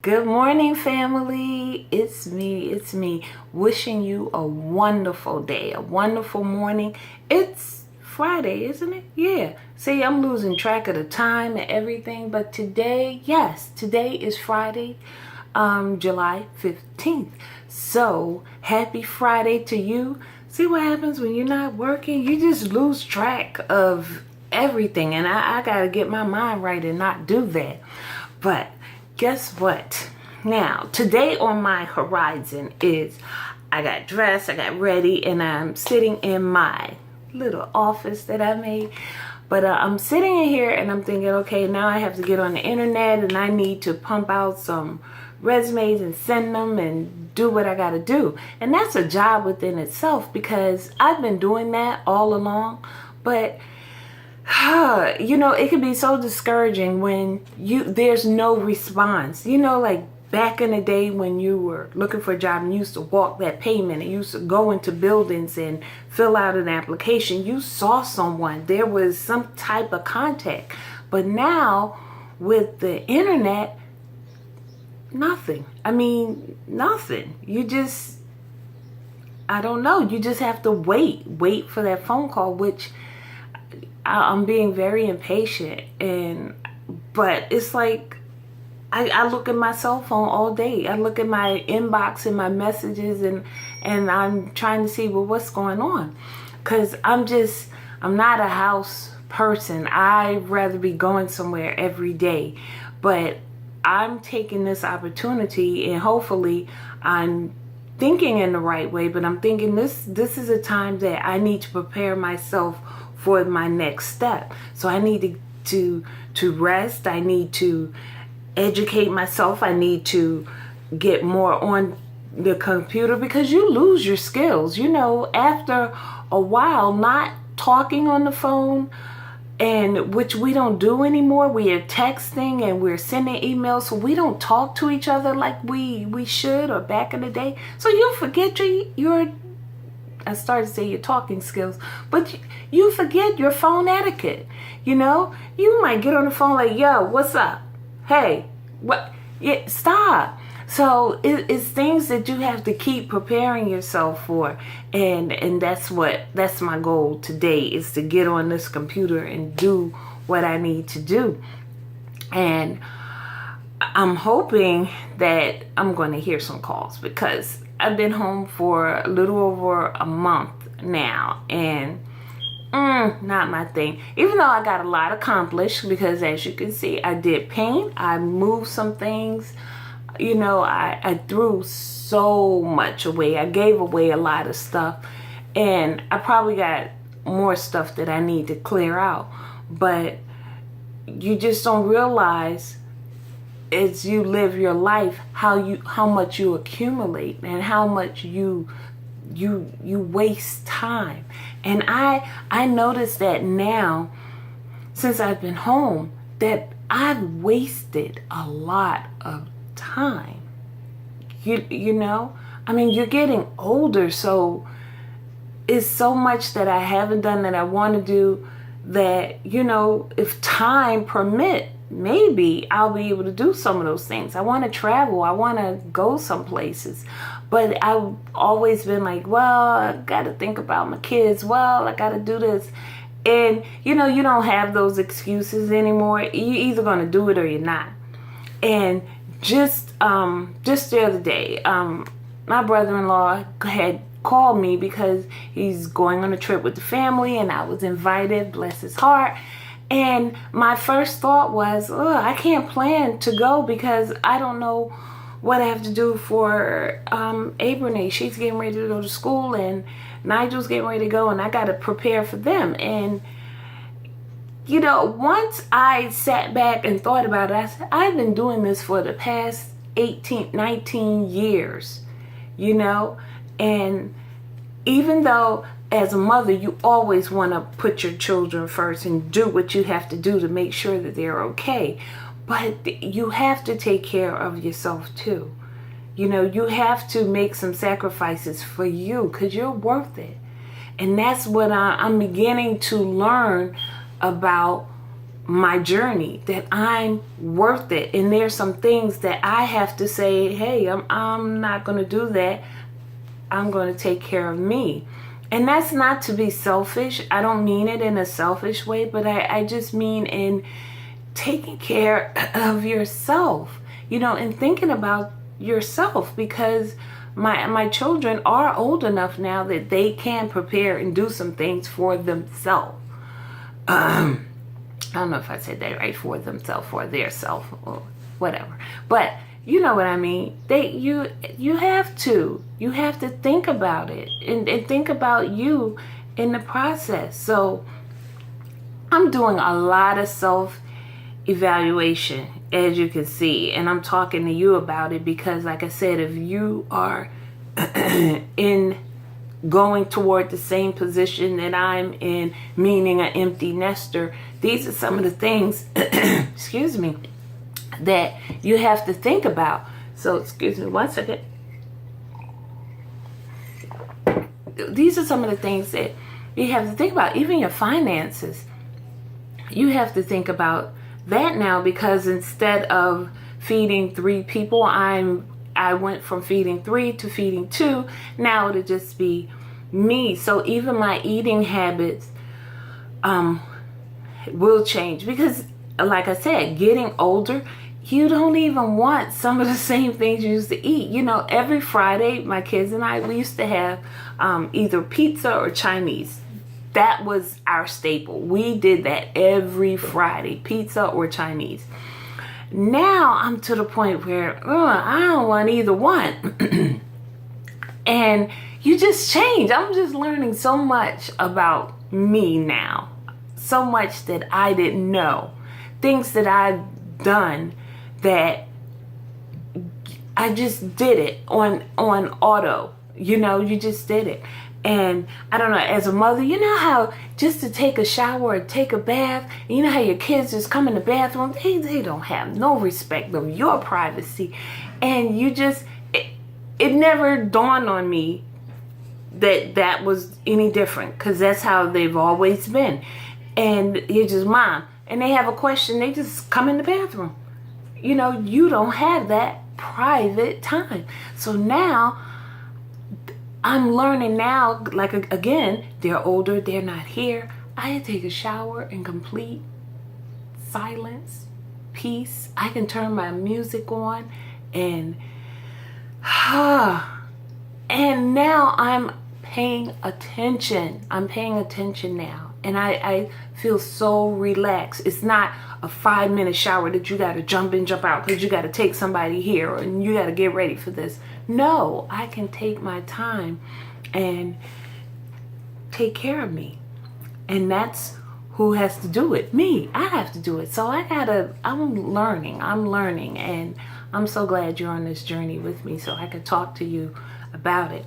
Good morning, family. It's me, wishing you a wonderful day, a wonderful morning. It's Friday, isn't it? Yeah. See, I'm losing track of the time and everything, but today, yes, today is Friday, July 15th. So, happy Friday to you. See what happens when you're not working? You just lose track of everything, and I got to get my mind right and not do that. But guess what? Now, today on my horizon is I got dressed, I got ready, and I'm sitting in my little office that I made. But I'm sitting in here and I'm thinking, okay, now I have to get on the internet and I need to pump out some resumes and send them and do what I got to do. And that's a job within itself because I've been doing that all along. But it can be so discouraging when there's no response. Like back in the day when you were looking for a job and you used to walk that pavement and you used to go into buildings and fill out an application, you saw someone, there was some type of contact. But now with the internet, nothing. Nothing. I don't know, you just have to wait for that phone call, which I'm being very impatient, but it's like I look at my cell phone all day. I look at my inbox and my messages, and I'm trying to see, well, what's going on? Because I'm not a house person. I'd rather be going somewhere every day. But I'm taking this opportunity, and hopefully I'm thinking in the right way, but I'm thinking this is a time that I need to prepare myself for my next step. So I need to rest. I need to educate myself. I need to get more on the computer because you lose your skills. After a while, not talking on the phone, and which we don't do anymore. We are texting and we're sending emails, so we don't talk to each other like we should or back in the day. So you forget your I started to say your talking skills, but you forget your phone etiquette. You might get on the phone like, yo, what's up? Hey, what? Yeah, stop. So it's things that you have to keep preparing yourself for. And that's my goal today, is to get on this computer and do what I need to do. And I'm hoping that I'm going to hear some calls because I've been home for a little over a month now, and not my thing. Even though I got a lot accomplished, because as you can see, I did paint, I moved some things, I threw so much away. I gave away a lot of stuff, and I probably got more stuff that I need to clear out. But you just don't realize as you live your life how much you accumulate and how much you waste time. And I notice that now, since I've been home, that I've wasted a lot of time. You're getting older, so it's so much that I haven't done that I want to do, that if time permit, maybe I'll be able to do some of those things. I want to travel. I want to go some places. But I've always been like, well, I got to think about my kids. Well, I got to do this. And, you don't have those excuses anymore. You're either going to do it or you're not. And just the other day, my brother-in-law had called me because he's going on a trip with the family, and I was invited, bless his heart. And my first thought was, I can't plan to go because I don't know what I have to do for Abraham. She's getting ready to go to school, and Nigel's getting ready to go, and I got to prepare for them. And, once I sat back and thought about it, I said, I've been doing this for the past 19 years, and even though as a mother, you always want to put your children first and do what you have to do to make sure that they're okay. But you have to take care of yourself too. You have to make some sacrifices for you because you're worth it. And that's what I'm beginning to learn about my journey, that I'm worth it. And there's some things that I have to say, hey, I'm not going to do that. I'm going to take care of me. And that's not to be selfish. I don't mean it in a selfish way, but I just mean in taking care of yourself, and thinking about yourself, because my children are old enough now that they can prepare and do some things for themselves. I don't know if I said that right, for themselves, for their self, or whatever. But you know what I mean. You have to think about it and think about you in the process. So I'm doing a lot of self-evaluation, as you can see, and I'm talking to you about it because, like I said, if you are in going toward the same position that I'm in, meaning an empty nester, these are some of the things, excuse me, that you have to think about. So, excuse me one second. These are some of the things that you have to think about. Even your finances, you have to think about that now, because instead of feeding 3 people, I went from feeding 3 to feeding 2. Now it'll just be me. So even my eating habits will change, because like I said, getting older, you don't even want some of the same things you used to eat. Every Friday, my kids and I, we used to have either pizza or Chinese. That was our staple. We did that every Friday, pizza or Chinese. Now I'm to the point where I don't want either one. And you just change. I'm just learning so much about me now. So much that I didn't know. Things that I've done that I just did it on auto. You just did it. And I don't know, as a mother, you know how just to take a shower or take a bath, you know how your kids just come in the bathroom, they don't have no respect of your privacy. And you just, it never dawned on me that was any different, because that's how they've always been. And you're just mom, and they have a question, they just come in the bathroom. You don't have that private time. So now I'm learning now, like, again, they're older, they're not here. I take a shower in complete silence, peace. I can turn my music on and now I'm paying attention. I'm paying attention now. And I feel so relaxed. It's not a 5-minute shower that you got to jump in, jump out because you got to take somebody here and you got to get ready for this. No, I can take my time and take care of me. And that's who has to do it. Me. I have to do it. So I'm learning. And I'm so glad you're on this journey with me so I can talk to you about it.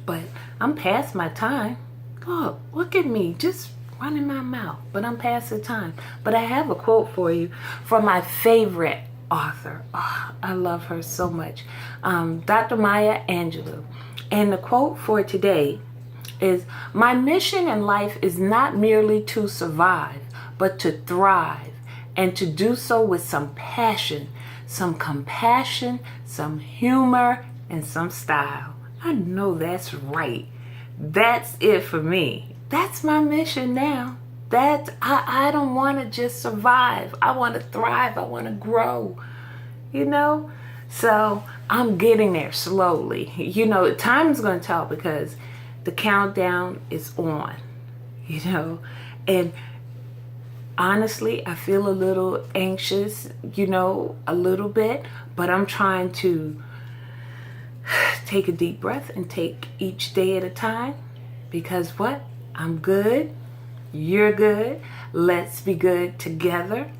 But I'm past my time. Look at me, just running my mouth. But I'm past the time. But I have a quote for you from my favorite author. I love her so much. Dr. Maya Angelou. And the quote for today is, "My mission in life is not merely to survive, but to thrive, and to do so with some passion, some compassion, some humor, and some style." I know that's right. That's it for me. That's my mission now. I don't want to just survive. I want to thrive. I want to grow, So I'm getting there slowly. Time's going to tell, because the countdown is on, And honestly, I feel a little anxious, a little bit. But I'm trying to take a deep breath and take each day at a time, because what? I'm good. You're good. Let's be good together.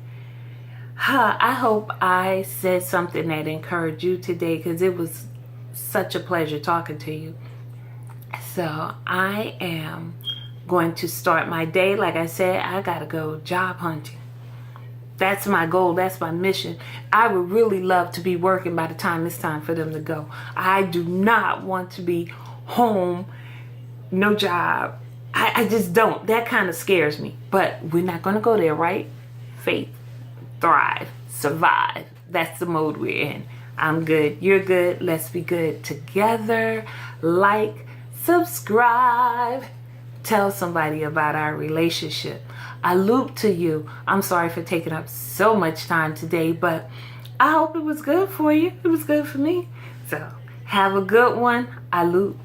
I hope I said something that encouraged you today, because it was such a pleasure talking to you. So I am going to start my day. Like I said, I got to go job hunting. That's my goal. That's my mission. I would really love to be working by the time it's time for them to go. I do not want to be home, no job, I just don't. That kind of scares me. But we're not going to go there, right? Faith, thrive, survive. That's the mode we're in. I'm good. You're good. Let's be good together. Like, subscribe. Tell somebody about our relationship. I loop to you. I'm sorry for taking up so much time today, but I hope it was good for you. It was good for me. So have a good one. I loop.